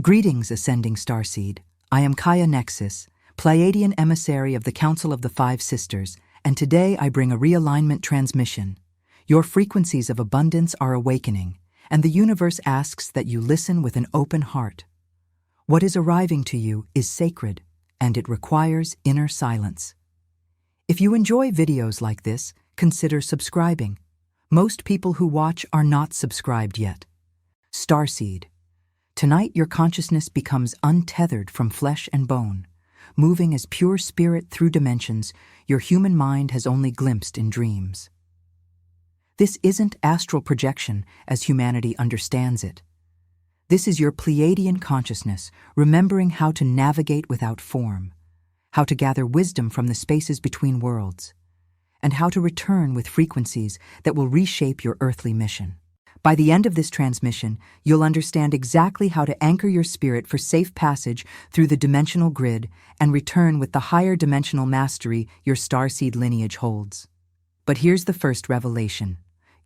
Greetings, Ascending Starseed. I am Kaya Nexus, Pleiadian emissary of the Council of the Five Sisters, and today I bring a realignment transmission. Your frequencies of abundance are awakening, and the universe asks that you listen with an open heart. What is arriving to you is sacred, and it requires inner silence. If you enjoy videos like this, consider subscribing. Most people who watch are not subscribed yet. Starseed. Tonight your consciousness becomes untethered from flesh and bone. Moving as pure spirit through dimensions your human mind has only glimpsed in dreams. This isn't astral projection as humanity understands it. This is your Pleiadian consciousness remembering how to navigate without form, how to gather wisdom from the spaces between worlds, and how to return with frequencies that will reshape your earthly mission. By the end of this transmission, you'll understand exactly how to anchor your spirit for safe passage through the dimensional grid and return with the higher dimensional mastery your starseed lineage holds. But here's the first revelation.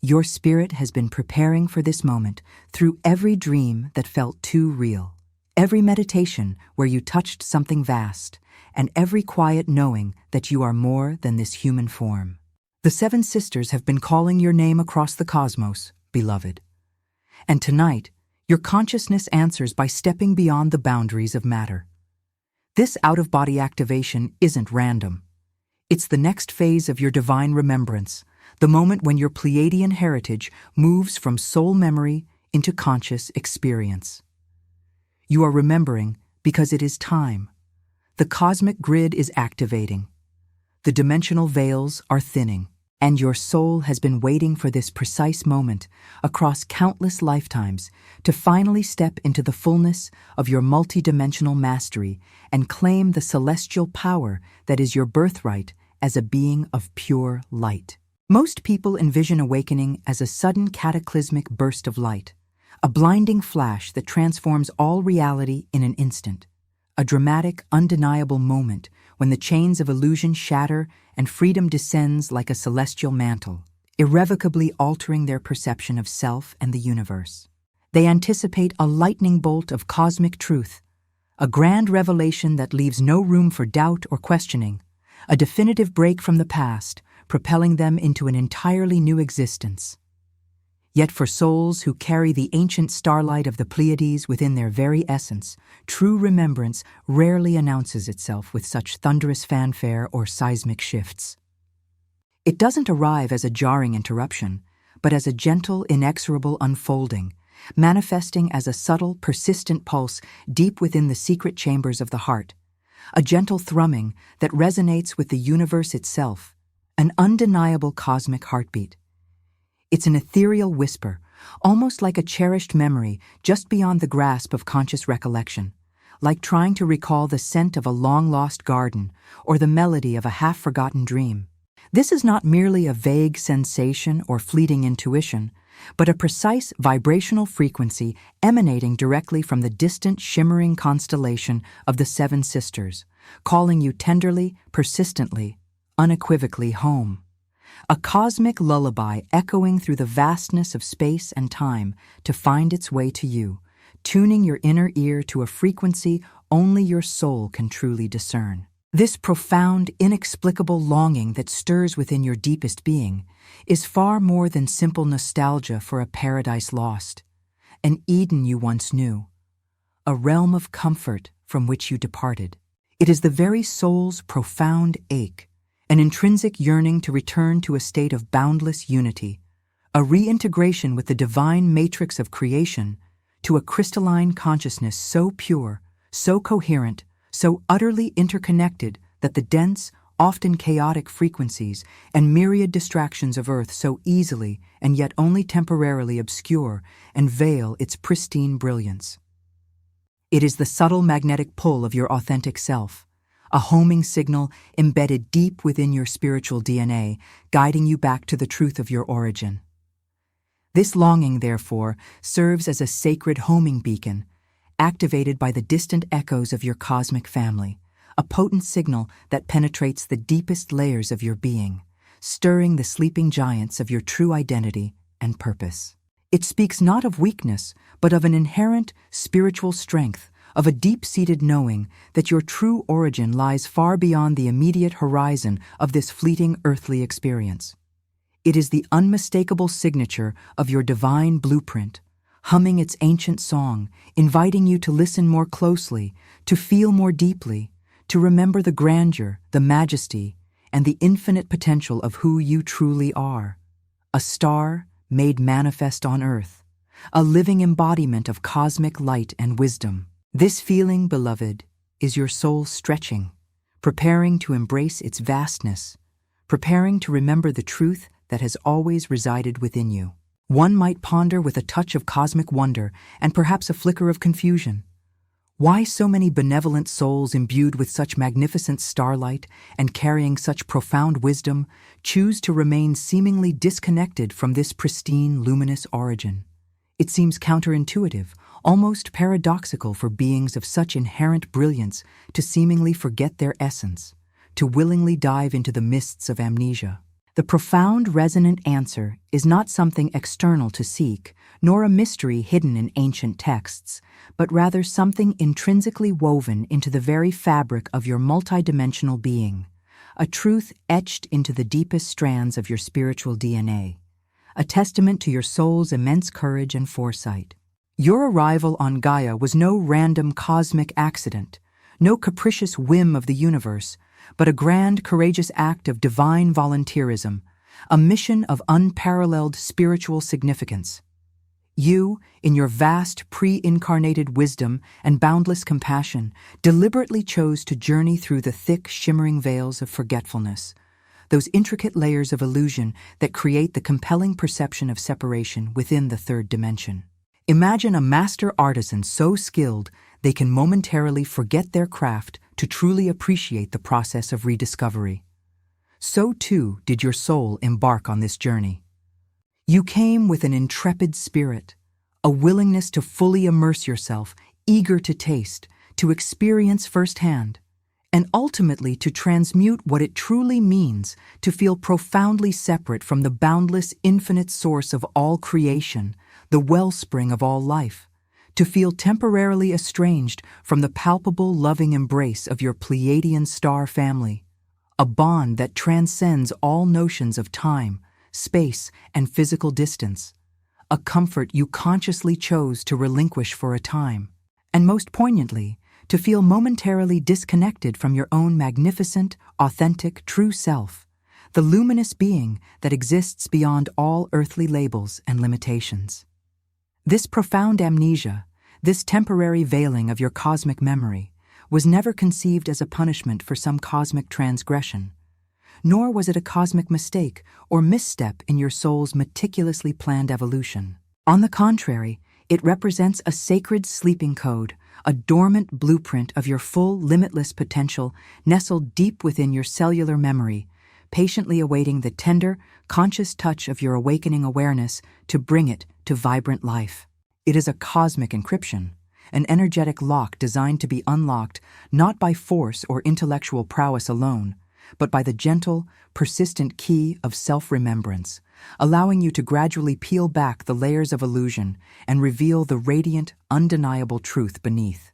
Your spirit has been preparing for this moment through every dream that felt too real, every meditation where you touched something vast, and every quiet knowing that you are more than this human form. The Seven Sisters have been calling your name across the cosmos, beloved. And tonight, your consciousness answers by stepping beyond the boundaries of matter. This out-of-body activation isn't random. It's the next phase of your divine remembrance, the moment when your Pleiadian heritage moves from soul memory into conscious experience. You are remembering because it is time. The cosmic grid is activating. The dimensional veils are thinning. And your soul has been waiting for this precise moment across countless lifetimes to finally step into the fullness of your multidimensional mastery and claim the celestial power that is your birthright as a being of pure light. Most people envision awakening as a sudden cataclysmic burst of light, a blinding flash that transforms all reality in an instant, a dramatic, undeniable moment when the chains of illusion shatter and freedom descends like a celestial mantle, irrevocably altering their perception of self and the universe. They anticipate a lightning bolt of cosmic truth, a grand revelation that leaves no room for doubt or questioning, a definitive break from the past, propelling them into an entirely new existence. Yet for souls who carry the ancient starlight of the Pleiades within their very essence, true remembrance rarely announces itself with such thunderous fanfare or seismic shifts. It doesn't arrive as a jarring interruption, but as a gentle, inexorable unfolding, manifesting as a subtle, persistent pulse deep within the secret chambers of the heart, a gentle thrumming that resonates with the universe itself, an undeniable cosmic heartbeat. It's an ethereal whisper, almost like a cherished memory just beyond the grasp of conscious recollection, like trying to recall the scent of a long-lost garden or the melody of a half-forgotten dream. This is not merely a vague sensation or fleeting intuition, but a precise vibrational frequency emanating directly from the distant shimmering constellation of the Seven Sisters, calling you tenderly, persistently, unequivocally home. A cosmic lullaby echoing through the vastness of space and time to find its way to you, tuning your inner ear to a frequency only your soul can truly discern. This profound, inexplicable longing that stirs within your deepest being is far more than simple nostalgia for a paradise lost, an Eden you once knew, a realm of comfort from which you departed. It is the very soul's profound ache, an intrinsic yearning to return to a state of boundless unity, a reintegration with the divine matrix of creation, to a crystalline consciousness so pure, so coherent, so utterly interconnected that the dense, often chaotic frequencies and myriad distractions of Earth so easily and yet only temporarily obscure and veil its pristine brilliance. It is the subtle magnetic pull of your authentic self, a homing signal embedded deep within your spiritual DNA, guiding you back to the truth of your origin. This longing, therefore, serves as a sacred homing beacon, activated by the distant echoes of your cosmic family, a potent signal that penetrates the deepest layers of your being, stirring the sleeping giants of your true identity and purpose. It speaks not of weakness, but of an inherent spiritual strength, of a deep-seated knowing that your true origin lies far beyond the immediate horizon of this fleeting earthly experience. It is the unmistakable signature of your divine blueprint, humming its ancient song, inviting you to listen more closely, to feel more deeply, to remember the grandeur, the majesty, and the infinite potential of who you truly are. A star made manifest on earth, a living embodiment of cosmic light and wisdom. This feeling, beloved, is your soul stretching, preparing to embrace its vastness, preparing to remember the truth that has always resided within you. One might ponder with a touch of cosmic wonder and perhaps a flicker of confusion. Why so many benevolent souls imbued with such magnificent starlight and carrying such profound wisdom choose to remain seemingly disconnected from this pristine, luminous origin? It seems counterintuitive, almost paradoxical for beings of such inherent brilliance to seemingly forget their essence, to willingly dive into the mists of amnesia. The profound, resonant answer is not something external to seek, nor a mystery hidden in ancient texts, but rather something intrinsically woven into the very fabric of your multidimensional being, a truth etched into the deepest strands of your spiritual DNA, a testament to your soul's immense courage and foresight. Your arrival on Gaia was no random cosmic accident, no capricious whim of the universe, but a grand, courageous act of divine volunteerism, a mission of unparalleled spiritual significance. You, in your vast pre-incarnated wisdom and boundless compassion, deliberately chose to journey through the thick, shimmering veils of forgetfulness, those intricate layers of illusion that create the compelling perception of separation within the third dimension. Imagine a master artisan so skilled they can momentarily forget their craft to truly appreciate the process of rediscovery. So too did your soul embark on this journey. You came with an intrepid spirit, a willingness to fully immerse yourself, eager to taste, to experience firsthand, and ultimately to transmute what it truly means to feel profoundly separate from the boundless, infinite source of all creation, the wellspring of all life, to feel temporarily estranged from the palpable, loving embrace of your Pleiadian star family, a bond that transcends all notions of time, space, and physical distance, a comfort you consciously chose to relinquish for a time, and most poignantly, to feel momentarily disconnected from your own magnificent, authentic, true self, the luminous being that exists beyond all earthly labels and limitations. This profound amnesia, this temporary veiling of your cosmic memory, was never conceived as a punishment for some cosmic transgression, nor was it a cosmic mistake or misstep in your soul's meticulously planned evolution. On the contrary, it represents a sacred sleeping code, a dormant blueprint of your full, limitless potential nestled deep within your cellular memory, patiently awaiting the tender, conscious touch of your awakening awareness to bring it to vibrant life. It is a cosmic encryption, an energetic lock designed to be unlocked not by force or intellectual prowess alone, but by the gentle, persistent key of self-remembrance, allowing you to gradually peel back the layers of illusion and reveal the radiant, undeniable truth beneath.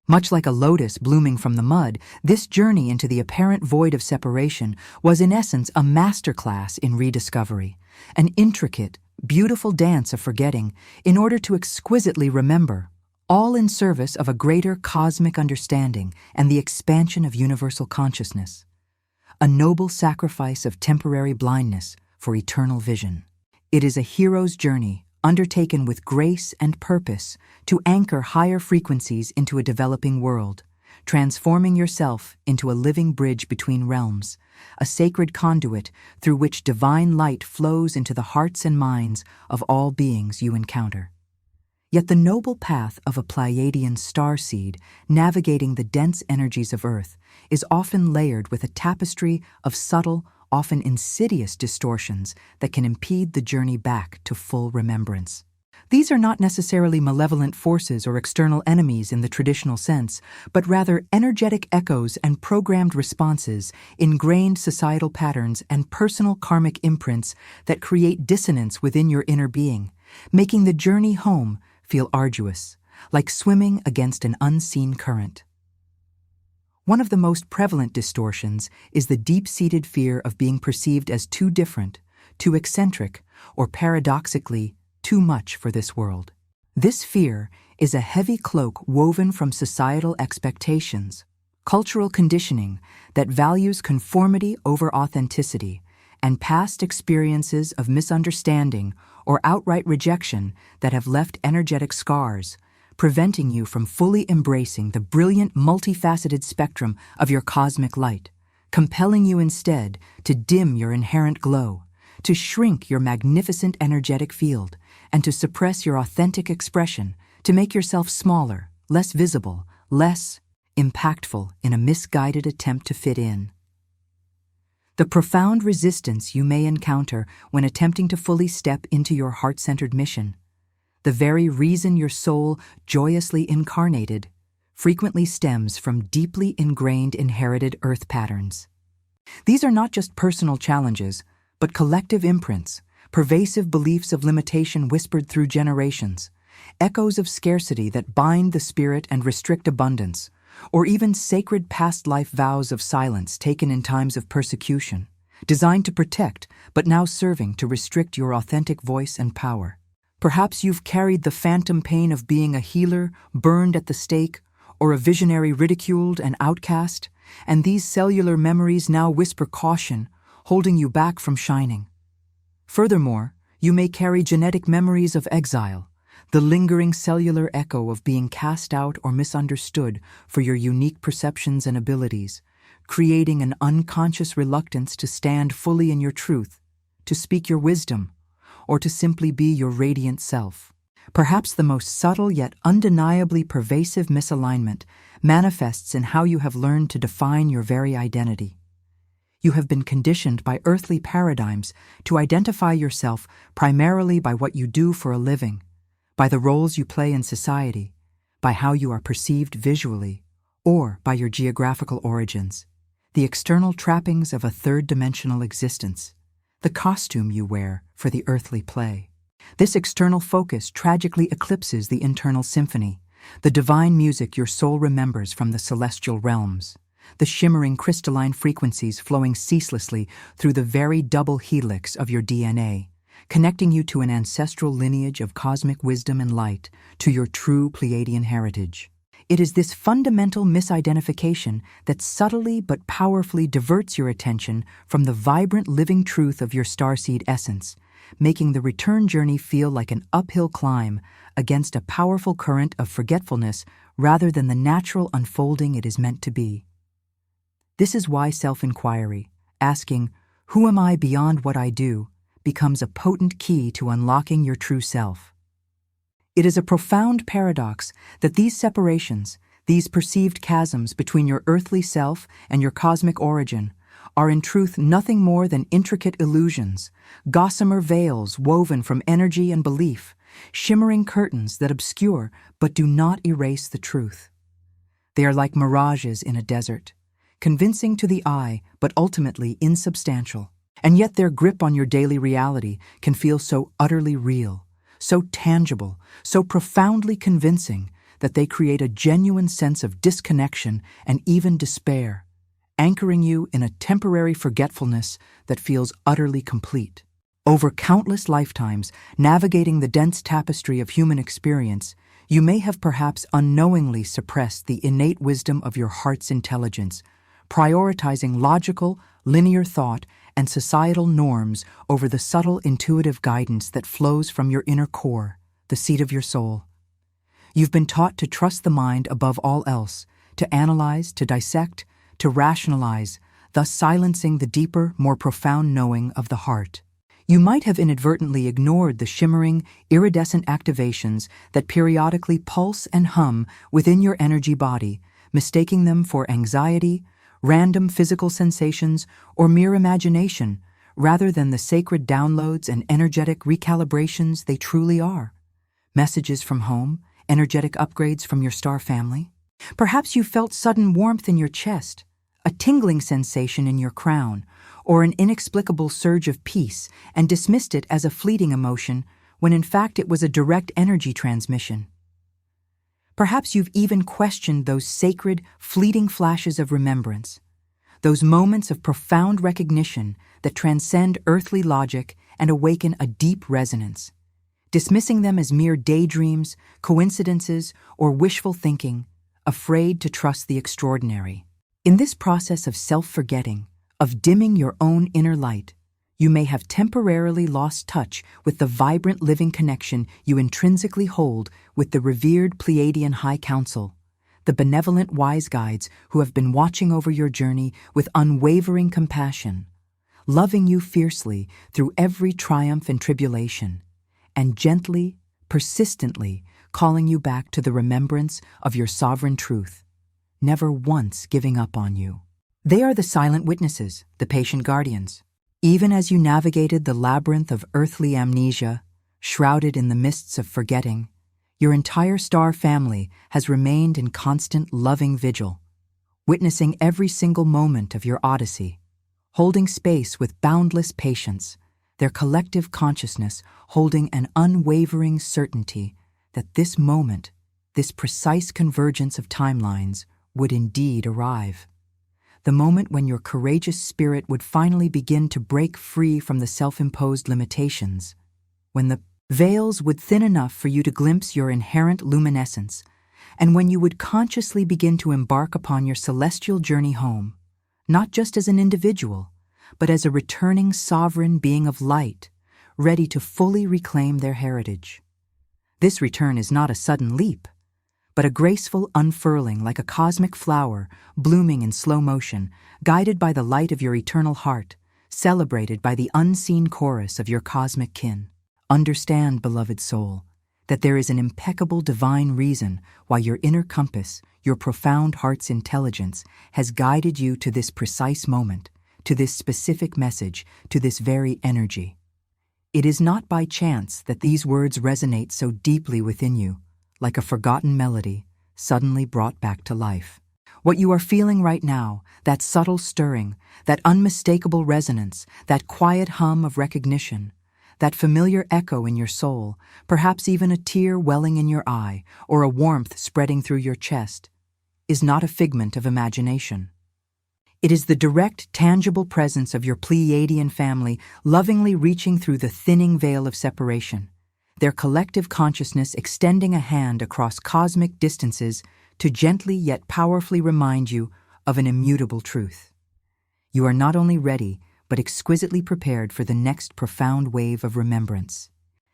Much like a lotus blooming from the mud, this journey into the apparent void of separation was in essence a masterclass in rediscovery, an intricate, beautiful dance of forgetting in order to exquisitely remember, all in service of a greater cosmic understanding and the expansion of universal consciousness. A noble sacrifice of temporary blindness for eternal vision. It is a hero's journey undertaken with grace and purpose to anchor higher frequencies into a developing world, transforming yourself into a living bridge between realms, a sacred conduit through which divine light flows into the hearts and minds of all beings you encounter. Yet the noble path of a Pleiadian starseed navigating the dense energies of Earth is often layered with a tapestry of subtle, often insidious distortions that can impede the journey back to full remembrance. These are not necessarily malevolent forces or external enemies in the traditional sense, but rather energetic echoes and programmed responses, ingrained societal patterns, and personal karmic imprints that create dissonance within your inner being, making the journey home feel arduous, like swimming against an unseen current. One of the most prevalent distortions is the deep-seated fear of being perceived as too different, too eccentric, or paradoxically, too much for this world. This fear is a heavy cloak woven from societal expectations, cultural conditioning that values conformity over authenticity, and past experiences of misunderstanding or outright rejection that have left energetic scars, preventing you from fully embracing the brilliant, multifaceted spectrum of your cosmic light, compelling you instead to dim your inherent glow, to shrink your magnificent energetic field, and to suppress your authentic expression, to make yourself smaller, less visible, less impactful in a misguided attempt to fit in. The profound resistance you may encounter when attempting to fully step into your heart-centered mission, the very reason your soul joyously incarnated, frequently stems from deeply ingrained inherited earth patterns. These are not just personal challenges, but collective imprints, pervasive beliefs of limitation whispered through generations, echoes of scarcity that bind the spirit and restrict abundance, or even sacred past life vows of silence taken in times of persecution, designed to protect but now serving to restrict your authentic voice and power. Perhaps you've carried the phantom pain of being a healer burned at the stake, or a visionary ridiculed and outcast, and these cellular memories now whisper caution, holding you back from shining. Furthermore, you may carry genetic memories of exile, the lingering cellular echo of being cast out or misunderstood for your unique perceptions and abilities, creating an unconscious reluctance to stand fully in your truth, to speak your wisdom, or to simply be your radiant self. Perhaps the most subtle yet undeniably pervasive misalignment manifests in how you have learned to define your very identity. You have been conditioned by earthly paradigms to identify yourself primarily by what you do for a living, by the roles you play in society, by how you are perceived visually, or by your geographical origins, the external trappings of a third-dimensional existence, the costume you wear for the earthly play. This external focus tragically eclipses the internal symphony, the divine music your soul remembers from the celestial realms, the shimmering crystalline frequencies flowing ceaselessly through the very double helix of your DNA, connecting you to an ancestral lineage of cosmic wisdom and light, to your true Pleiadian heritage. It is this fundamental misidentification that subtly but powerfully diverts your attention from the vibrant living truth of your starseed essence, making the return journey feel like an uphill climb against a powerful current of forgetfulness rather than the natural unfolding it is meant to be. This is why self-inquiry, asking, "Who am I beyond what I do?" becomes a potent key to unlocking your true self. It is a profound paradox that these separations, these perceived chasms between your earthly self and your cosmic origin, are in truth nothing more than intricate illusions, gossamer veils woven from energy and belief, shimmering curtains that obscure but do not erase the truth. They are like mirages in a desert, convincing to the eye but ultimately insubstantial. And yet their grip on your daily reality can feel so utterly real, so tangible, so profoundly convincing that they create a genuine sense of disconnection and even despair, anchoring you in a temporary forgetfulness that feels utterly complete. Over countless lifetimes, navigating the dense tapestry of human experience, you may have perhaps unknowingly suppressed the innate wisdom of your heart's intelligence, prioritizing logical, linear thought and societal norms over the subtle intuitive guidance that flows from your inner core, the seat of your soul. You've been taught to trust the mind above all else, to analyze, to dissect, to rationalize, thus silencing the deeper, more profound knowing of the heart. You might have inadvertently ignored the shimmering, iridescent activations that periodically pulse and hum within your energy body, mistaking them for anxiety, random physical sensations, or mere imagination, rather than the sacred downloads and energetic recalibrations they truly are. Messages from home, energetic upgrades from your star family. Perhaps you felt sudden warmth in your chest, a tingling sensation in your crown, or an inexplicable surge of peace and dismissed it as a fleeting emotion when in fact it was a direct energy transmission. Perhaps you've even questioned those sacred, fleeting flashes of remembrance, those moments of profound recognition that transcend earthly logic and awaken a deep resonance, dismissing them as mere daydreams, coincidences, or wishful thinking, afraid to trust the extraordinary. In this process of self-forgetting, of dimming your own inner light, you may have temporarily lost touch with the vibrant living connection you intrinsically hold with the revered Pleiadian High Council, the benevolent wise guides who have been watching over your journey with unwavering compassion, loving you fiercely through every triumph and tribulation, and gently, persistently calling you back to the remembrance of your sovereign truth, never once giving up on you. They are the silent witnesses, the patient guardians. Even as you navigated the labyrinth of earthly amnesia, shrouded in the mists of forgetting, your entire star family has remained in constant loving vigil, witnessing every single moment of your odyssey, holding space with boundless patience, their collective consciousness holding an unwavering certainty that this moment, this precise convergence of timelines, would indeed arrive. The moment when your courageous spirit would finally begin to break free from the self-imposed limitations, when the veils would thin enough for you to glimpse your inherent luminescence, and when you would consciously begin to embark upon your celestial journey home, not just as an individual, but as a returning sovereign being of light, ready to fully reclaim their heritage. This return is not a sudden leap, but a graceful unfurling like a cosmic flower blooming in slow motion, guided by the light of your eternal heart, celebrated by the unseen chorus of your cosmic kin. Understand, beloved soul, that there is an impeccable divine reason why your inner compass, your profound heart's intelligence, has guided you to this precise moment, to this specific message, to this very energy. It is not by chance that these words resonate so deeply within you, like a forgotten melody, suddenly brought back to life. What you are feeling right now, that subtle stirring, that unmistakable resonance, that quiet hum of recognition, that familiar echo in your soul, perhaps even a tear welling in your eye or a warmth spreading through your chest, is not a figment of imagination. It is the direct, tangible presence of your Pleiadian family lovingly reaching through the thinning veil of separation, their collective consciousness extending a hand across cosmic distances to gently yet powerfully remind you of an immutable truth. You are not only ready, but exquisitely prepared for the next profound wave of remembrance.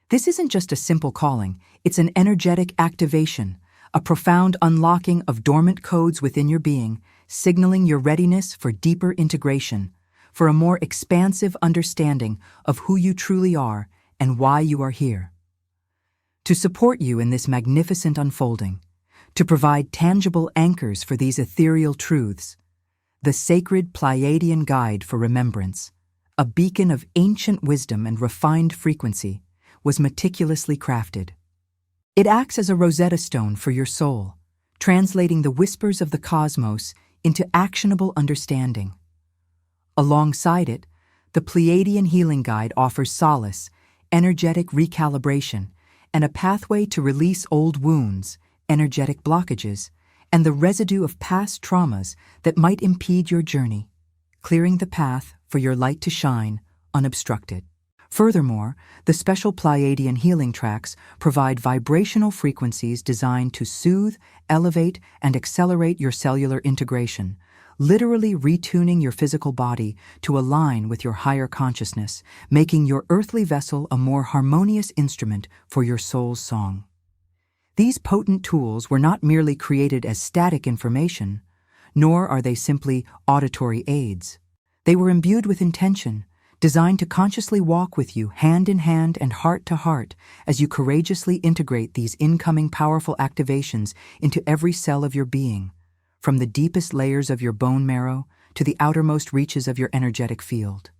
This isn't just a simple calling, it's an energetic activation, a profound unlocking of dormant codes within your being, signaling your readiness for deeper integration, for a more expansive understanding of who you truly are and why you are here. To support you in this magnificent unfolding, to provide tangible anchors for these ethereal truths, the sacred Pleiadian Guide for Remembrance, a beacon of ancient wisdom and refined frequency, was meticulously crafted. It acts as a Rosetta Stone for your soul, translating the whispers of the cosmos into actionable understanding. Alongside it, the Pleiadian Healing Guide offers solace, energetic recalibration, and a pathway to release old wounds, energetic blockages, and the residue of past traumas that might impede your journey, clearing the path for your light to shine unobstructed. Furthermore, the special Pleiadian healing tracks provide vibrational frequencies designed to soothe, elevate, and accelerate your cellular integration, literally retuning your physical body to align with your higher consciousness, making your earthly vessel a more harmonious instrument for your soul's song. These potent tools were not merely created as static information, nor are they simply auditory aids. They were imbued with intention, designed to consciously walk with you hand in hand and heart to heart as you courageously integrate these incoming powerful activations into every cell of your being, from the deepest layers of your bone marrow to the outermost reaches of your energetic field.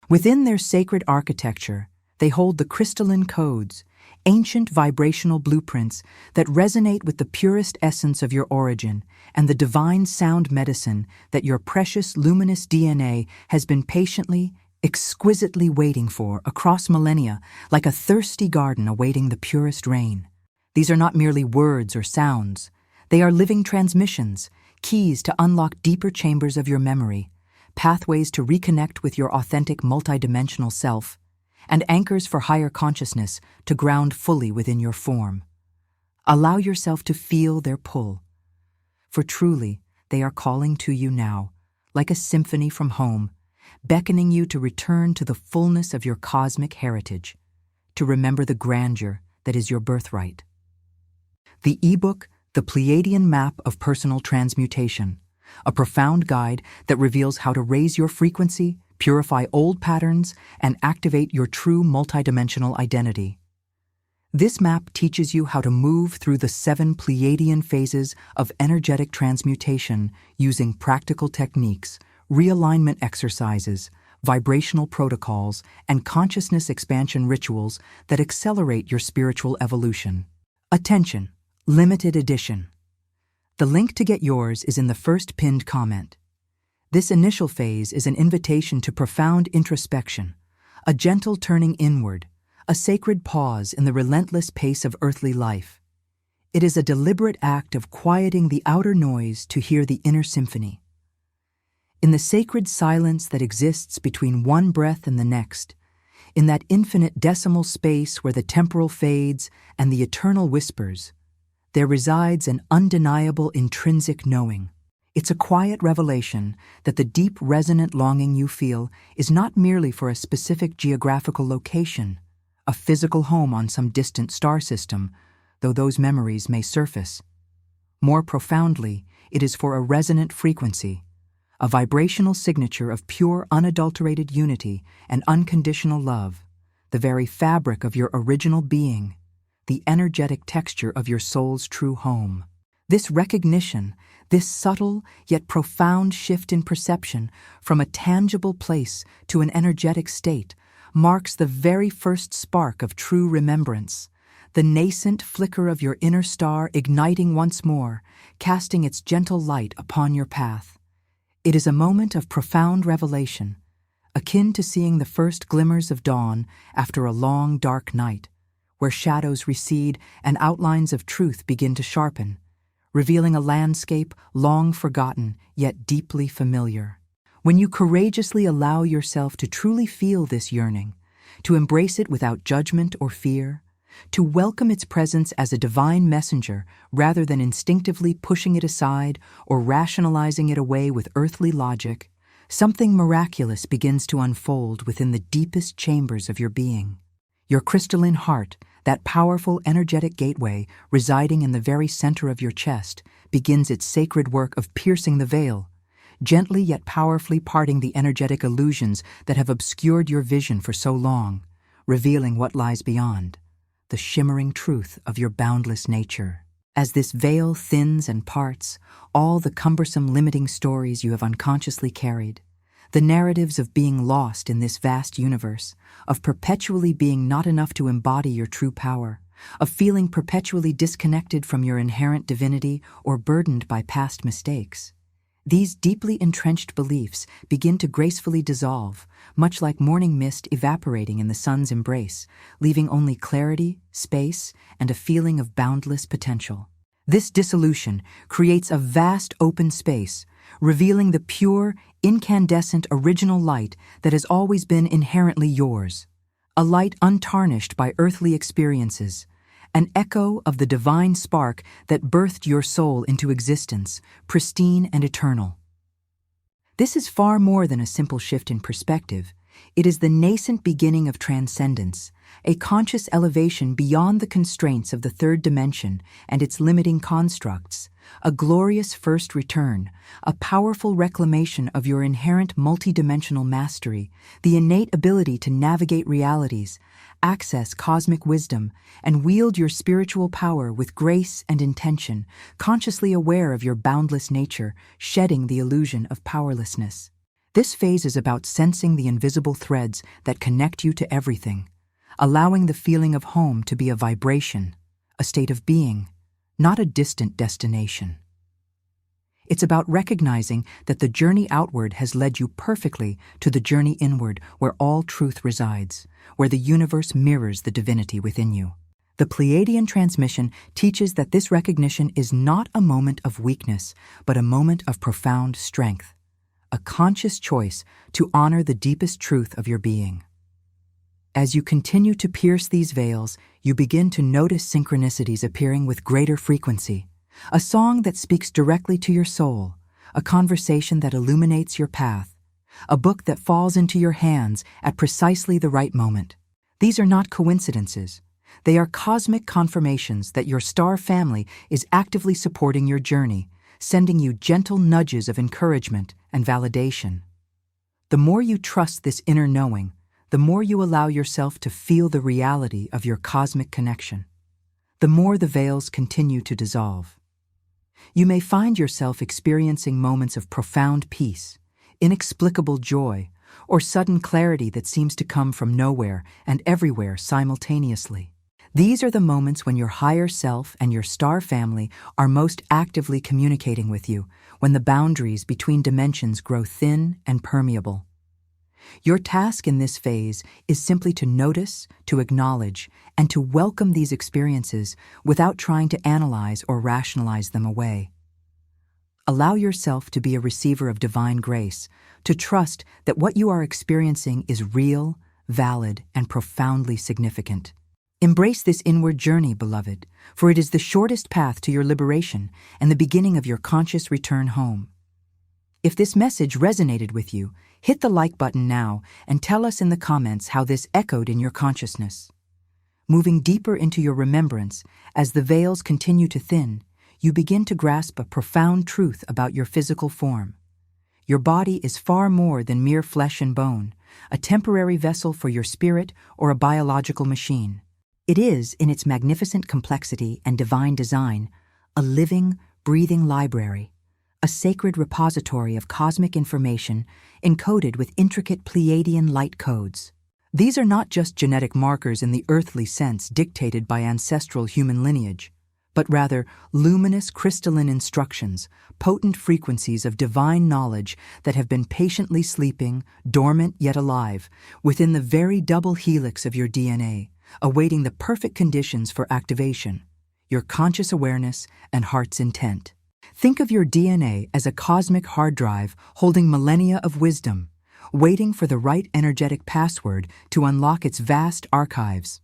Within their sacred architecture, they hold the crystalline codes, ancient vibrational blueprints that resonate with the purest essence of your origin and the divine sound medicine that your precious luminous DNA has been patiently exquisitely waiting for, across millennia, like a thirsty garden awaiting the purest rain. These are not merely words or sounds. They are living transmissions, keys to unlock deeper chambers of your memory, pathways to reconnect with your authentic multidimensional self, and anchors for higher consciousness to ground fully within your form. Allow yourself to feel their pull, for truly they are calling to you now, like a symphony from home, beckoning you to return to the fullness of your cosmic heritage, to remember the grandeur that is your birthright. The ebook, The Pleiadian Map of Personal Transmutation, a profound guide that reveals how to raise your frequency, purify old patterns, and activate your true multidimensional identity. This map teaches you how to move through the 7 Pleiadian phases of energetic transmutation using practical techniques, realignment exercises, vibrational protocols, and consciousness expansion rituals that accelerate your spiritual evolution. Attention! Limited edition. The link to get yours is in the first pinned comment. This initial phase is an invitation to profound introspection, a gentle turning inward, a sacred pause in the relentless pace of earthly life. It is a deliberate act of quieting the outer noise to hear the inner symphony. In the sacred silence that exists between one breath and the next, in that infinite decimal space where the temporal fades and the eternal whispers, there resides an undeniable intrinsic knowing. It's a quiet revelation that the deep resonant longing you feel is not merely for a specific geographical location, a physical home on some distant star system, though those memories may surface. More profoundly, it is for a resonant frequency, a vibrational signature of pure, unadulterated unity and unconditional love, the very fabric of your original being, the energetic texture of your soul's true home. This recognition, this subtle yet profound shift in perception from a tangible place to an energetic state, marks the very first spark of true remembrance, the nascent flicker of your inner star igniting once more, casting its gentle light upon your path. It is a moment of profound revelation, akin to seeing the first glimmers of dawn after a long, dark night, where shadows recede and outlines of truth begin to sharpen, revealing a landscape long forgotten yet deeply familiar. When you courageously allow yourself to truly feel this yearning, to embrace it without judgment or fear, to welcome its presence as a divine messenger rather than instinctively pushing it aside or rationalizing it away with earthly logic, something miraculous begins to unfold within the deepest chambers of your being. Your crystalline heart, that powerful energetic gateway residing in the very center of your chest, begins its sacred work of piercing the veil, gently yet powerfully parting the energetic illusions that have obscured your vision for so long, revealing what lies beyond, the shimmering truth of your boundless nature. As this veil thins and parts, all the cumbersome limiting stories you have unconsciously carried, the narratives of being lost in this vast universe, of perpetually being not enough to embody your true power, of feeling perpetually disconnected from your inherent divinity or burdened by past mistakes. These deeply entrenched beliefs begin to gracefully dissolve, much like morning mist evaporating in the sun's embrace, leaving only clarity, space, and a feeling of boundless potential. This dissolution creates a vast open space, revealing the pure, incandescent original light that has always been inherently yours, a light untarnished by earthly experiences, an echo of the divine spark that birthed your soul into existence, pristine and eternal. This is far more than a simple shift in perspective. It is the nascent beginning of transcendence, a conscious elevation beyond the constraints of the third dimension and its limiting constructs, a glorious first return, a powerful reclamation of your inherent multidimensional mastery, the innate ability to navigate realities, access cosmic wisdom, and wield your spiritual power with grace and intention, consciously aware of your boundless nature, shedding the illusion of powerlessness. This phase is about sensing the invisible threads that connect you to everything, allowing the feeling of home to be a vibration, a state of being, not a distant destination. It's about recognizing that the journey outward has led you perfectly to the journey inward, where all truth resides, where the universe mirrors the divinity within you. The Pleiadian transmission teaches that this recognition is not a moment of weakness, but a moment of profound strength, a conscious choice to honor the deepest truth of your being. As you continue to pierce these veils, you begin to notice synchronicities appearing with greater frequency. A song that speaks directly to your soul, a conversation that illuminates your path, a book that falls into your hands at precisely the right moment. These are not coincidences. They are cosmic confirmations that your star family is actively supporting your journey, sending you gentle nudges of encouragement and validation. The more you trust this inner knowing, the more you allow yourself to feel the reality of your cosmic connection, the more the veils continue to dissolve. You may find yourself experiencing moments of profound peace, inexplicable joy, or sudden clarity that seems to come from nowhere and everywhere simultaneously. These are the moments when your higher self and your star family are most actively communicating with you, when the boundaries between dimensions grow thin and permeable. Your task in this phase is simply to notice, to acknowledge, and to welcome these experiences without trying to analyze or rationalize them away. Allow yourself to be a receiver of divine grace, to trust that what you are experiencing is real, valid, and profoundly significant. Embrace this inward journey, beloved, for it is the shortest path to your liberation and the beginning of your conscious return home. If this message resonated with you, hit the like button now and tell us in the comments how this echoed in your consciousness. Moving deeper into your remembrance, as the veils continue to thin, you begin to grasp a profound truth about your physical form. Your body is far more than mere flesh and bone, a temporary vessel for your spirit or a biological machine. It is, in its magnificent complexity and divine design, a living, breathing library, a sacred repository of cosmic information encoded with intricate Pleiadian light codes. These are not just genetic markers in the earthly sense dictated by ancestral human lineage, but rather luminous crystalline instructions, potent frequencies of divine knowledge that have been patiently sleeping, dormant yet alive, within the very double helix of your DNA, awaiting the perfect conditions for activation, your conscious awareness and heart's intent. Think of your DNA as a cosmic hard drive holding millennia of wisdom, waiting for the right energetic password to unlock its vast archives.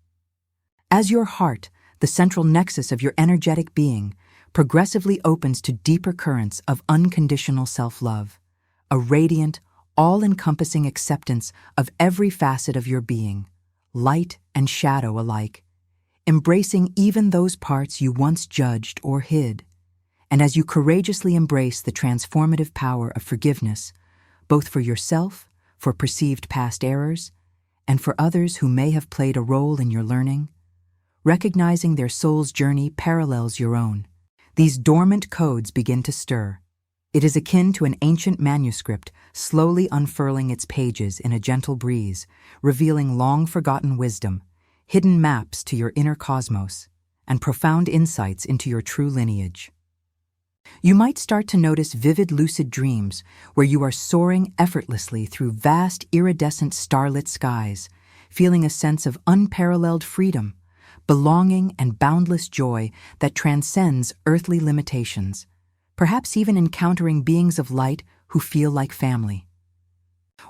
As your heart, the central nexus of your energetic being, progressively opens to deeper currents of unconditional self-love, a radiant, all-encompassing acceptance of every facet of your being, light and shadow alike, embracing even those parts you once judged or hid. And as you courageously embrace the transformative power of forgiveness, both for yourself, for perceived past errors, and for others who may have played a role in your learning, recognizing their soul's journey parallels your own, these dormant codes begin to stir. It is akin to an ancient manuscript slowly unfurling its pages in a gentle breeze, revealing long-forgotten wisdom, hidden maps to your inner cosmos, and profound insights into your true lineage. You might start to notice vivid lucid dreams where you are soaring effortlessly through vast iridescent starlit skies, feeling a sense of unparalleled freedom, belonging, and boundless joy that transcends earthly limitations, perhaps even encountering beings of light who feel like family.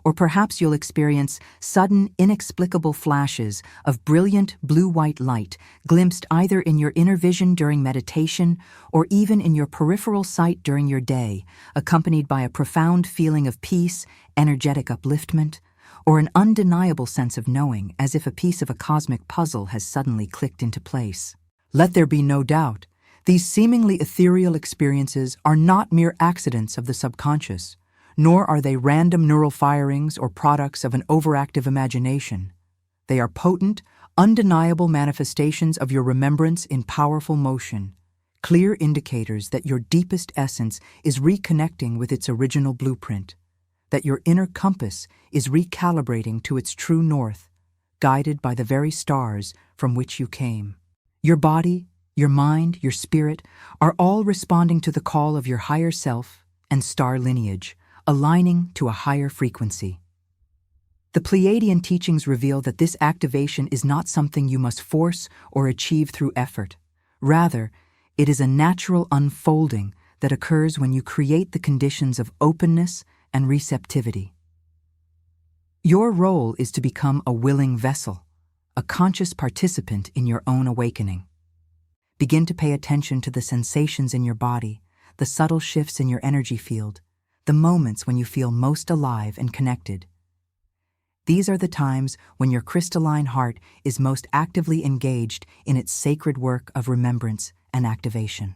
Or perhaps you'll experience sudden, inexplicable flashes of brilliant blue-white light glimpsed either in your inner vision during meditation or even in your peripheral sight during your day, accompanied by a profound feeling of peace, energetic upliftment, or an undeniable sense of knowing, as if a piece of a cosmic puzzle has suddenly clicked into place. Let there be no doubt, these seemingly ethereal experiences are not mere accidents of the subconscious, nor are they random neural firings or products of an overactive imagination. They are potent, undeniable manifestations of your remembrance in powerful motion, clear indicators that your deepest essence is reconnecting with its original blueprint, that your inner compass is recalibrating to its true north, guided by the very stars from which you came. Your body, your mind, your spirit are all responding to the call of your higher self, and star lineage, aligning to a higher frequency. The Pleiadian teachings reveal that this activation is not something you must force or achieve through effort. Rather, it is a natural unfolding that occurs when you create the conditions of openness and receptivity. Your role is to become a willing vessel, a conscious participant in your own awakening. Begin to pay attention to the sensations in your body, the subtle shifts in your energy field, the moments when you feel most alive and connected. These are the times when your crystalline heart is most actively engaged in its sacred work of remembrance and activation.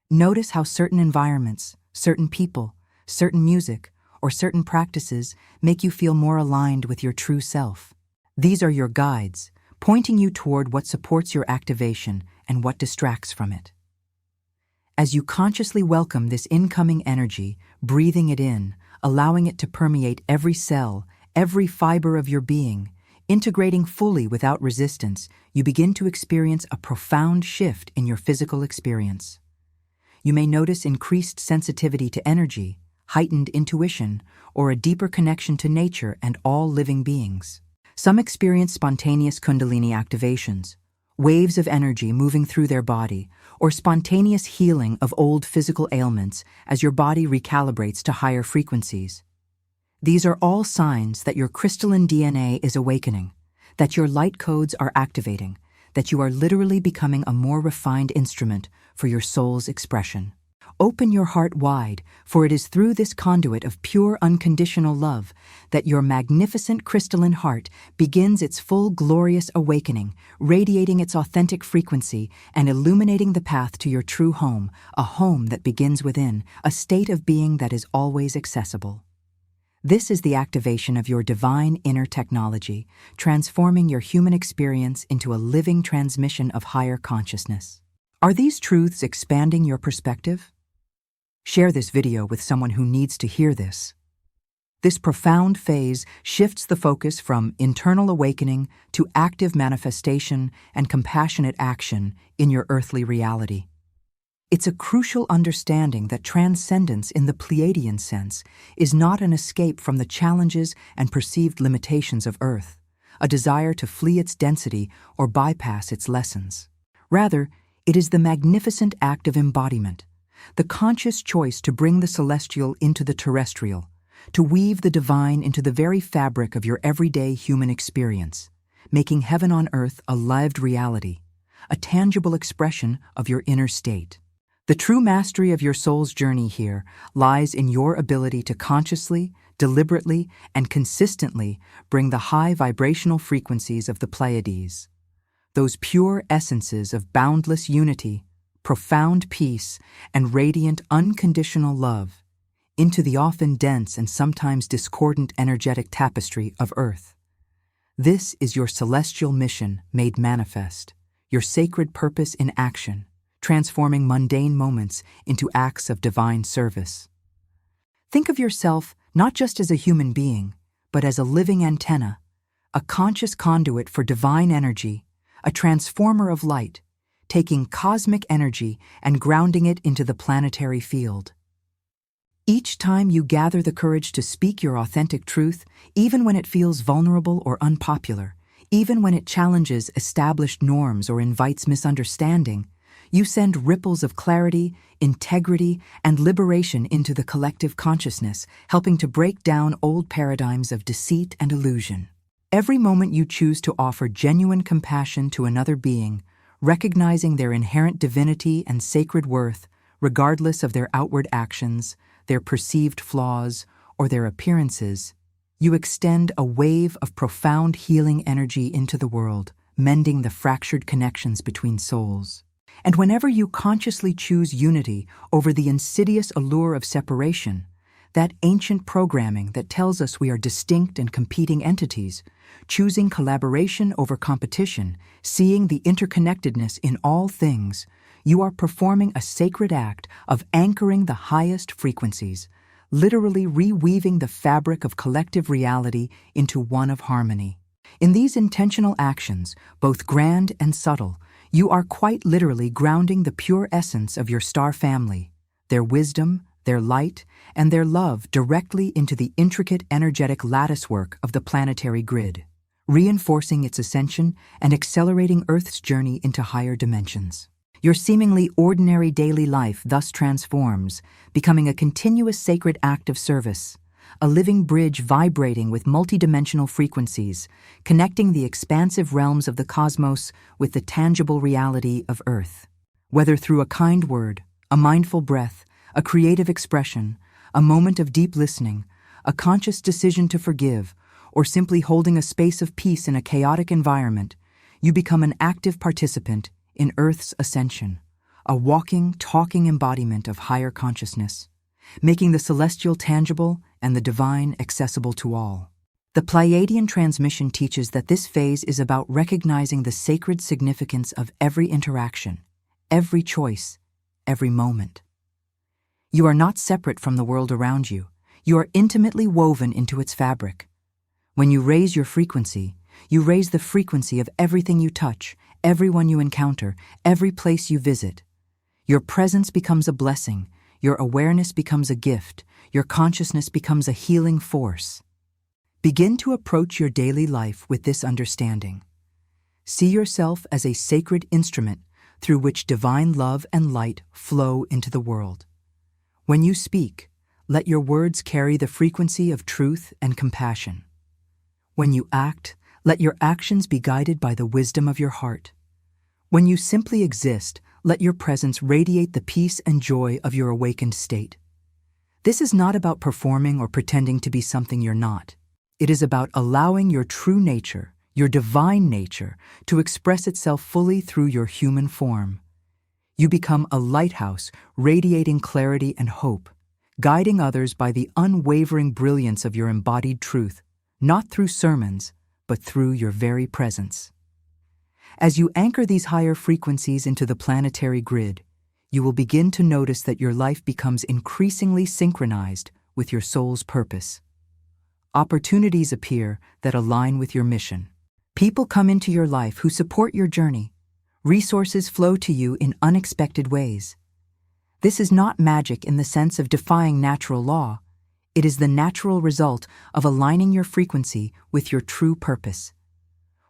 Notice how certain environments, certain people, certain music, or certain practices make you feel more aligned with your true self. These are your guides, pointing you toward what supports your activation and what distracts from it. As you consciously welcome this incoming energy, breathing it in, allowing it to permeate every cell, every fiber of your being, integrating fully without resistance, you begin to experience a profound shift in your physical experience. You may notice increased sensitivity to energy, heightened intuition, or a deeper connection to nature and all living beings. Some experience spontaneous Kundalini activations, waves of energy moving through their body, or spontaneous healing of old physical ailments as your body recalibrates to higher frequencies. These are all signs that your crystalline DNA is awakening, that your light codes are activating, that you are literally becoming a more refined instrument for your soul's expression. Open your heart wide, for it is through this conduit of pure unconditional love that your magnificent crystalline heart begins its full glorious awakening, radiating its authentic frequency and illuminating the path to your true home, a home that begins within, a state of being that is always accessible. This is the activation of your divine inner technology, transforming your human experience into a living transmission of higher consciousness. Are these truths expanding your perspective? Share this video with someone who needs to hear this. This profound phase shifts the focus from internal awakening to active manifestation and compassionate action in your earthly reality. It's a crucial understanding that transcendence in the Pleiadian sense is not an escape from the challenges and perceived limitations of Earth, a desire to flee its density or bypass its lessons. Rather, it is the magnificent act of embodiment, the conscious choice to bring the celestial into the terrestrial, to weave the divine into the very fabric of your everyday human experience, making heaven on earth a lived reality, a tangible expression of your inner state. The true mastery of your soul's journey here lies in your ability to consciously, deliberately, and consistently bring the high vibrational frequencies of the Pleiades, those pure essences of boundless unity, profound peace, and radiant unconditional love, into the often dense and sometimes discordant energetic tapestry of Earth. This is your celestial mission made manifest, your sacred purpose in action, transforming mundane moments into acts of divine service. Think of yourself not just as a human being, but as a living antenna, a conscious conduit for divine energy, a transformer of light, taking cosmic energy and grounding it into the planetary field. Each time you gather the courage to speak your authentic truth, even when it feels vulnerable or unpopular, even when it challenges established norms or invites misunderstanding, you send ripples of clarity, integrity, and liberation into the collective consciousness, helping to break down old paradigms of deceit and illusion. Every moment you choose to offer genuine compassion to another being, recognizing their inherent divinity and sacred worth, regardless of their outward actions, their perceived flaws, or their appearances, you extend a wave of profound healing energy into the world, mending the fractured connections between souls. And whenever you consciously choose unity over the insidious allure of separation, that ancient programming that tells us we are distinct and competing entities, choosing collaboration over competition, seeing the interconnectedness in all things, you are performing a sacred act of anchoring the highest frequencies, literally reweaving the fabric of collective reality into one of harmony. In these intentional actions, both grand and subtle, you are quite literally grounding the pure essence of your star family, their wisdom, their light, and their love directly into the intricate energetic latticework of the planetary grid, reinforcing its ascension and accelerating Earth's journey into higher dimensions. Your seemingly ordinary daily life thus transforms, becoming a continuous sacred act of service, a living bridge vibrating with multidimensional frequencies, connecting the expansive realms of the cosmos with the tangible reality of Earth. Whether through a kind word, a mindful breath, a creative expression, a moment of deep listening, a conscious decision to forgive, or simply holding a space of peace in a chaotic environment, you become an active participant in Earth's ascension, a walking, talking embodiment of higher consciousness, making the celestial tangible and the divine accessible to all. The Pleiadian transmission teaches that this phase is about recognizing the sacred significance of every interaction, every choice, every moment. You are not separate from the world around you. You are intimately woven into its fabric. When you raise your frequency, you raise the frequency of everything you touch, everyone you encounter, every place you visit. Your presence becomes a blessing, your awareness becomes a gift, your consciousness becomes a healing force. Begin to approach your daily life with this understanding. See yourself as a sacred instrument through which divine love and light flow into the world. When you speak, let your words carry the frequency of truth and compassion. When you act, let your actions be guided by the wisdom of your heart. When you simply exist, let your presence radiate the peace and joy of your awakened state. This is not about performing or pretending to be something you're not. It is about allowing your true nature, your divine nature, to express itself fully through your human form. You become a lighthouse radiating clarity and hope, guiding others by the unwavering brilliance of your embodied truth, not through sermons, but through your very presence. As you anchor these higher frequencies into the planetary grid, you will begin to notice that your life becomes increasingly synchronized with your soul's purpose. Opportunities appear that align with your mission. People come into your life who support your journey. Resources flow to you in unexpected ways. This is not magic in the sense of defying natural law. It is the natural result of aligning your frequency with your true purpose.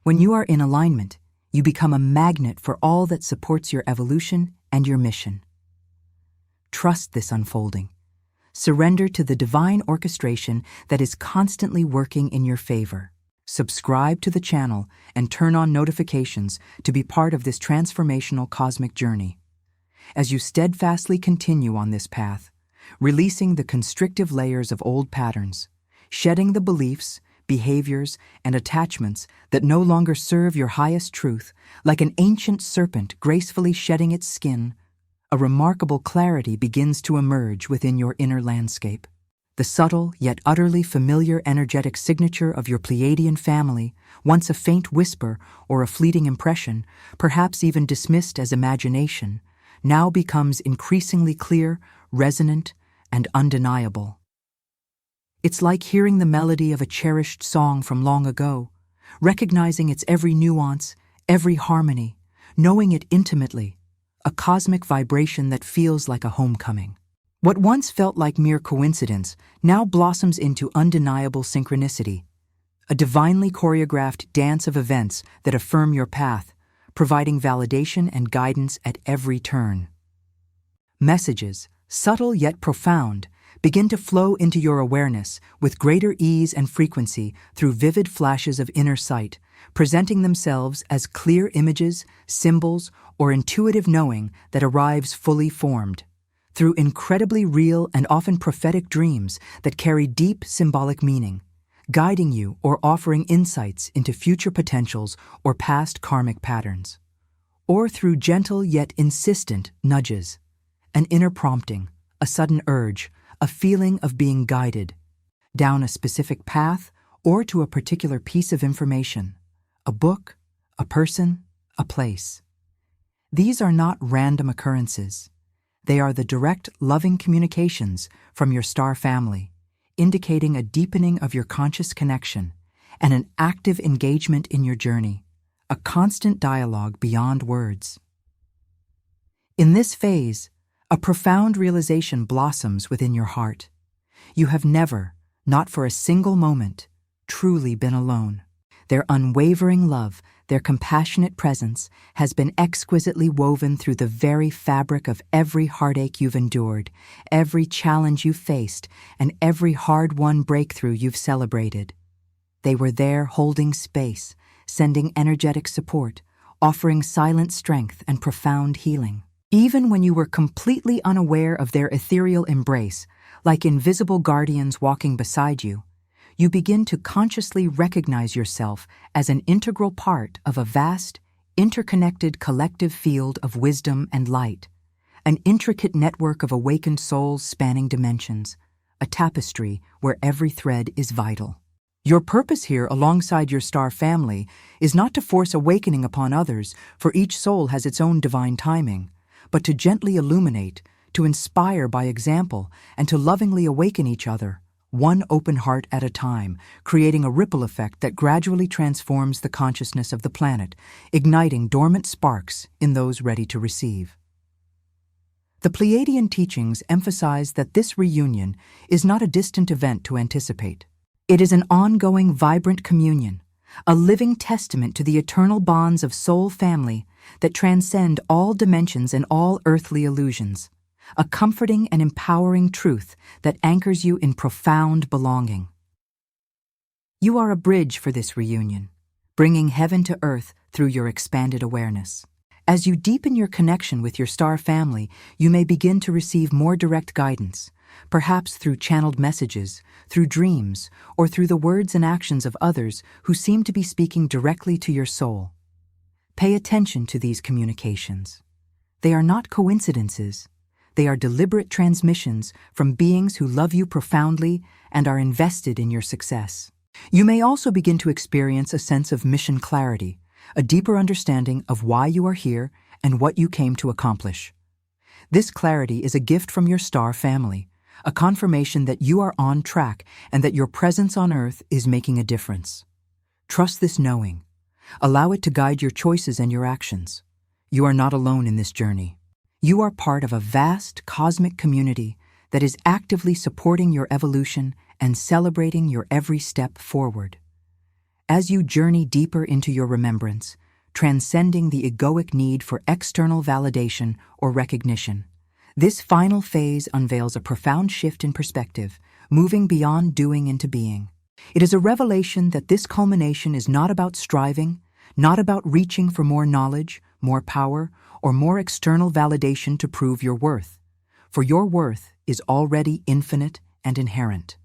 When you are in alignment, you become a magnet for all that supports your evolution and your mission. Trust this unfolding. Surrender to the divine orchestration that is constantly working in your favor. Subscribe to the channel and turn on notifications to be part of this transformational cosmic journey. As you steadfastly continue on this path, releasing the constrictive layers of old patterns, shedding the beliefs, behaviors, and attachments that no longer serve your highest truth, like an ancient serpent gracefully shedding its skin, a remarkable clarity begins to emerge within your inner landscape. The subtle yet utterly familiar energetic signature of your Pleiadian family, once a faint whisper or a fleeting impression, perhaps even dismissed as imagination, now becomes increasingly clear, resonant, and undeniable. It's like hearing the melody of a cherished song from long ago, recognizing its every nuance, every harmony, knowing it intimately, a cosmic vibration that feels like a homecoming. What once felt like mere coincidence now blossoms into undeniable synchronicity, a divinely choreographed dance of events that affirm your path, providing validation and guidance at every turn. Messages, subtle yet profound, begin to flow into your awareness with greater ease and frequency through vivid flashes of inner sight, presenting themselves as clear images, symbols, or intuitive knowing that arrives fully formed. Through incredibly real and often prophetic dreams that carry deep symbolic meaning, guiding you or offering insights into future potentials or past karmic patterns. Or through gentle yet insistent nudges, an inner prompting, a sudden urge, a feeling of being guided down a specific path or to a particular piece of information, a book, a person, a place. These are not random occurrences. They are the direct, loving communications from your star family, indicating a deepening of your conscious connection and an active engagement in your journey, a constant dialogue beyond words. In this phase, A profound realization blossoms within your heart. You have never, not for a single moment, truly been alone. Their unwavering love, their compassionate presence, has been exquisitely woven through the very fabric of every heartache you've endured, every challenge you've faced, and every hard-won breakthrough you've celebrated. They were there holding space, sending energetic support, offering silent strength and profound healing. Even when you were completely unaware of their ethereal embrace, like invisible guardians walking beside you, you begin to consciously recognize yourself as an integral part of a vast, interconnected collective field of wisdom and light, an intricate network of awakened souls spanning dimensions, a tapestry where every thread is vital. Your purpose here alongside your star family is not to force awakening upon others, for each soul has its own divine timing, but to gently illuminate, to inspire by example, and to lovingly awaken each other, one open heart at a time, creating a ripple effect that gradually transforms the consciousness of the planet, igniting dormant sparks in those ready to receive. The Pleiadian teachings emphasize that this reunion is not a distant event to anticipate. It is an ongoing, vibrant communion, a living testament to the eternal bonds of soul family that transcend all dimensions and all earthly illusions, a comforting and empowering truth that anchors you in profound belonging. You are a bridge for this reunion, bringing heaven to earth through your expanded awareness. As you deepen your connection with your star family, you may begin to receive more direct guidance, perhaps through channeled messages, through dreams, or through the words and actions of others who seem to be speaking directly to your soul. Pay attention to these communications. They are not coincidences. They are deliberate transmissions from beings who love you profoundly and are invested in your success. You may also begin to experience a sense of mission clarity, a deeper understanding of why you are here and what you came to accomplish. This clarity is a gift from your star family, a confirmation that you are on track and that your presence on Earth is making a difference. Trust this knowing. Allow it to guide your choices and your actions. You are not alone in this journey. You are part of a vast cosmic community that is actively supporting your evolution and celebrating your every step forward. As you journey deeper into your remembrance, transcending the egoic need for external validation or recognition, this final phase unveils a profound shift in perspective, moving beyond doing into being. It is a revelation that this culmination is not about striving, not about reaching for more knowledge, more power, or more external validation to prove your worth, for your worth is already infinite and inherent.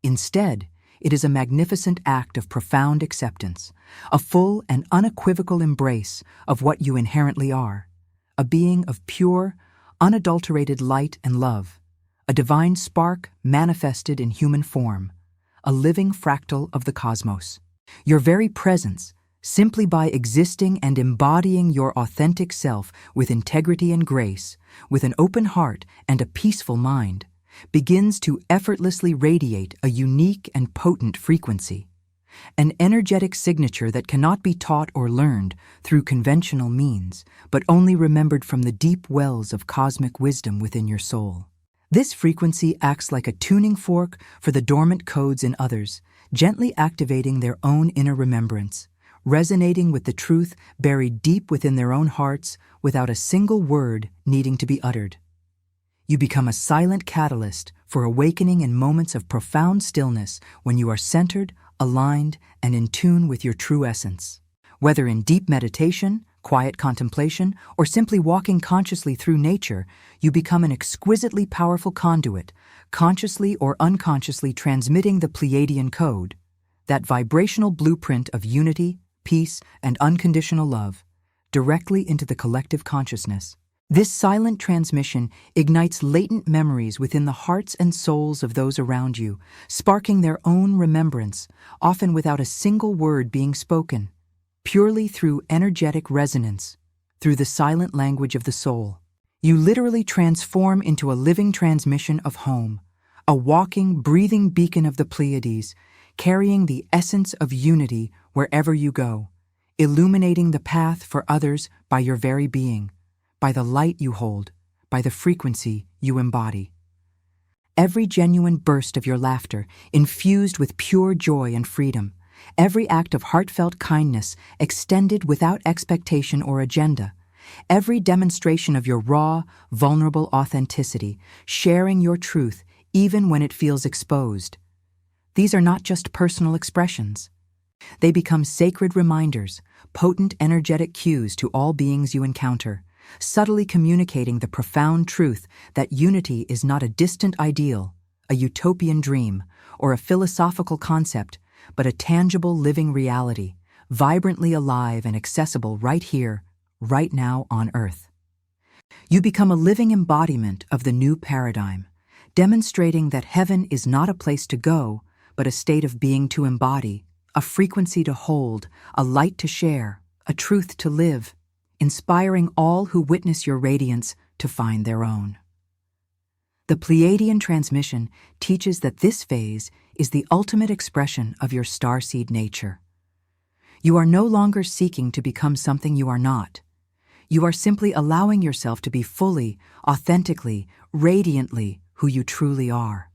Instead, it is a magnificent act of profound acceptance, a full and unequivocal embrace of what you inherently are, a being of pure, unadulterated light and love, a divine spark manifested in human form, a living fractal of the cosmos. Your very presence, simply by existing and embodying your authentic self with integrity and grace, with an open heart and a peaceful mind, begins to effortlessly radiate a unique and potent frequency, an energetic signature that cannot be taught or learned through conventional means, but only remembered from the deep wells of cosmic wisdom within your soul. This frequency acts like a tuning fork for the dormant codes in others, gently activating their own inner remembrance, resonating with the truth buried deep within their own hearts without a single word needing to be uttered. You become a silent catalyst for awakening in moments of profound stillness when you are centered, aligned, and in tune with your true essence. Whether in deep meditation, quiet contemplation, or simply walking consciously through nature, you become an exquisitely powerful conduit, consciously or unconsciously transmitting the Pleiadian code, that vibrational blueprint of unity, peace, and unconditional love, directly into the collective consciousness. This silent transmission ignites latent memories within the hearts and souls of those around you, sparking their own remembrance, often without a single word being spoken, purely through energetic resonance, through the silent language of the soul. You literally transform into a living transmission of home, a walking, breathing beacon of the Pleiades, carrying the essence of unity wherever you go, illuminating the path for others by your very being, by the light you hold, by the frequency you embody. Every genuine burst of your laughter, infused with pure joy and freedom, every act of heartfelt kindness extended without expectation or agenda, every demonstration of your raw, vulnerable authenticity, sharing your truth even when it feels exposed. These are not just personal expressions. They become sacred reminders, potent energetic cues to all beings you encounter, subtly communicating the profound truth that unity is not a distant ideal, a utopian dream, or a philosophical concept, but a tangible living reality, vibrantly alive and accessible right here, right now on Earth. You become a living embodiment of the new paradigm, demonstrating that heaven is not a place to go, but a state of being to embody, a frequency to hold, a light to share, a truth to live, inspiring all who witness your radiance to find their own. The Pleiadian transmission teaches that this phase is the ultimate expression of your starseed nature. You are no longer seeking to become something you are not. You are simply allowing yourself to be fully, authentically, radiantly who you truly are.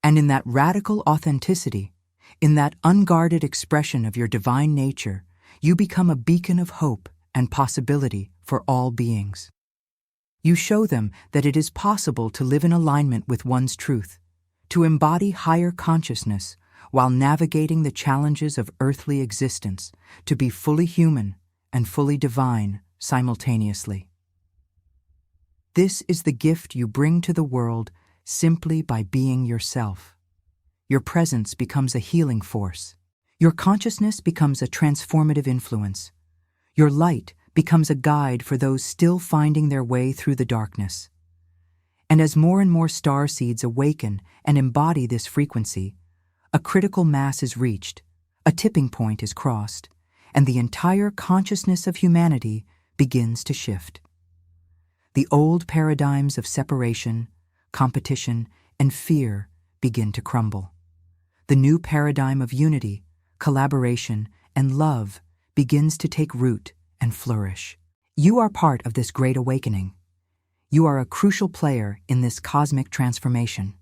And in that radical authenticity, in that unguarded expression of your divine nature, you become a beacon of hope and possibility for all beings. You show them that it is possible to live in alignment with one's truth, to embody higher consciousness while navigating the challenges of earthly existence, to be fully human and fully divine simultaneously. This is the gift you bring to the world simply by being yourself. Your presence becomes a healing force. Your consciousness becomes a transformative influence. Your light becomes a guide for those still finding their way through the darkness. And as more and more starseeds awaken and embody this frequency, a critical mass is reached, a tipping point is crossed, and the entire consciousness of humanity begins to shift. The old paradigms of separation, competition, and fear begin to crumble. The new paradigm of unity, collaboration, and love begins to take root and flourish. You are part of this great awakening. You are a crucial player in this cosmic transformation.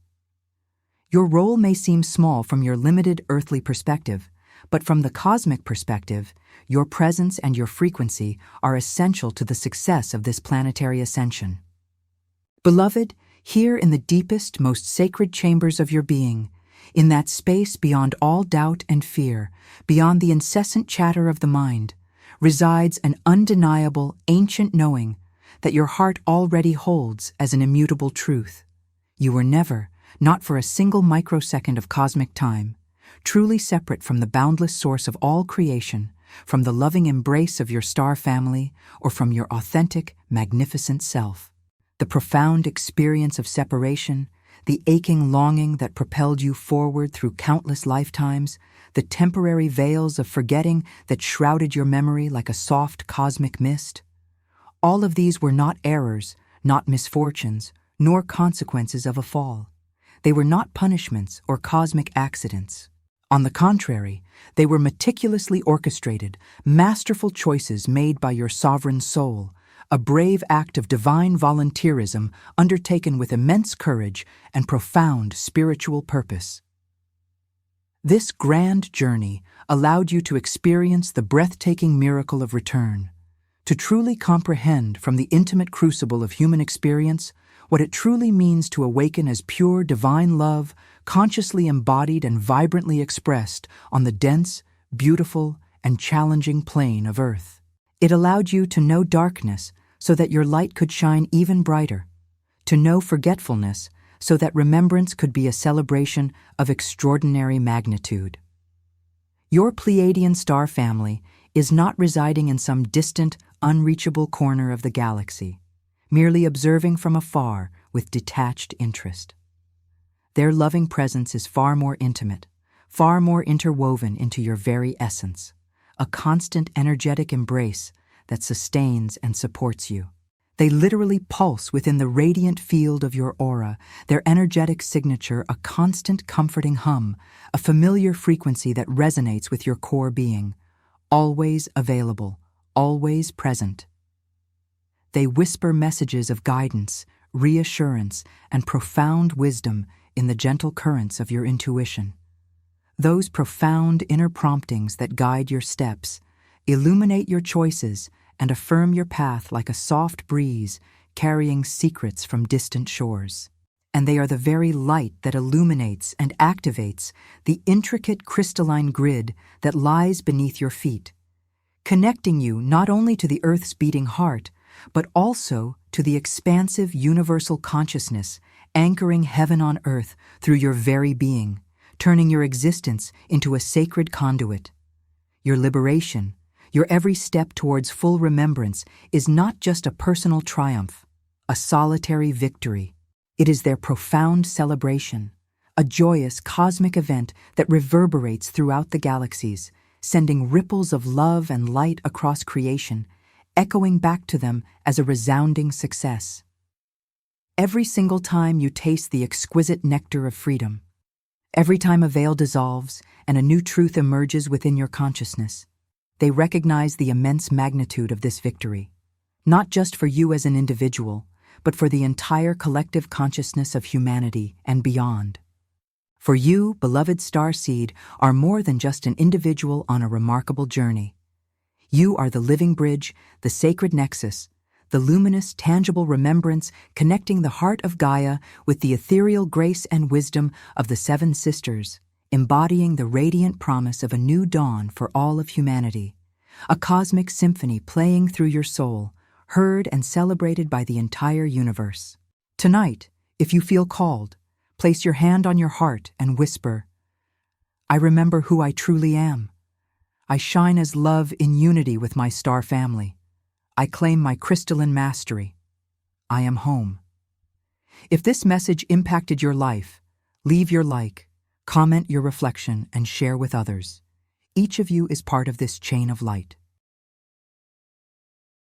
Your role may seem small from your limited earthly perspective, but from the cosmic perspective, your presence and your frequency are essential to the success of this planetary ascension. Beloved, here in the deepest, most sacred chambers of your being, in that space beyond all doubt and fear, beyond the incessant chatter of the mind, resides an undeniable, ancient knowing that your heart already holds as an immutable truth. You were never, not for a single microsecond of cosmic time, truly separate from the boundless source of all creation, from the loving embrace of your star family, or from your authentic, magnificent self. The profound experience of separation, the aching longing that propelled you forward through countless lifetimes, the temporary veils of forgetting that shrouded your memory like a soft cosmic mist. All of these were not errors, not misfortunes, nor consequences of a fall. They were not punishments or cosmic accidents. On the contrary, they were meticulously orchestrated, masterful choices made by your sovereign soul, a brave act of divine volunteerism undertaken with immense courage and profound spiritual purpose. This grand journey allowed you to experience the breathtaking miracle of return, to truly comprehend from the intimate crucible of human experience what it truly means to awaken as pure divine love, consciously embodied and vibrantly expressed on the dense, beautiful, and challenging plane of Earth. It allowed you to know darkness so that your light could shine even brighter, to know forgetfulness so that remembrance could be a celebration of extraordinary magnitude. Your Pleiadian star family is not residing in some distant, unreachable corner of the galaxy, merely observing from afar with detached interest. Their loving presence is far more intimate, far more interwoven into your very essence, a constant energetic embrace that sustains and supports you. They literally pulse within the radiant field of your aura, their energetic signature a constant comforting hum, a familiar frequency that resonates with your core being, always available, always present. They whisper messages of guidance, reassurance, and profound wisdom in the gentle currents of your intuition. Those profound inner promptings that guide your steps, illuminate your choices, and affirm your path like a soft breeze carrying secrets from distant shores. And they are the very light that illuminates and activates the intricate crystalline grid that lies beneath your feet, connecting you not only to the Earth's beating heart, but also to the expansive universal consciousness anchoring heaven on earth through your very being, turning your existence into a sacred conduit. Your liberation, your every step towards full remembrance, is not just a personal triumph, a solitary victory. It is their profound celebration, a joyous cosmic event that reverberates throughout the galaxies, sending ripples of love and light across creation, echoing back to them as a resounding success. Every single time you taste the exquisite nectar of freedom, every time a veil dissolves and a new truth emerges within your consciousness, they recognize the immense magnitude of this victory, not just for you as an individual, but for the entire collective consciousness of humanity and beyond. For you, beloved Starseed, are more than just an individual on a remarkable journey. You are the living bridge, the sacred nexus, the luminous, tangible remembrance connecting the heart of Gaia with the ethereal grace and wisdom of the Seven Sisters, embodying the radiant promise of a new dawn for all of humanity, a cosmic symphony playing through your soul, heard and celebrated by the entire universe. Tonight, if you feel called, place your hand on your heart and whisper, "I remember who I truly am. I shine as love in unity with my star family. I claim my crystalline mastery. I am home." If this message impacted your life, leave your like, comment your reflection, and share with others. Each of you is part of this chain of light.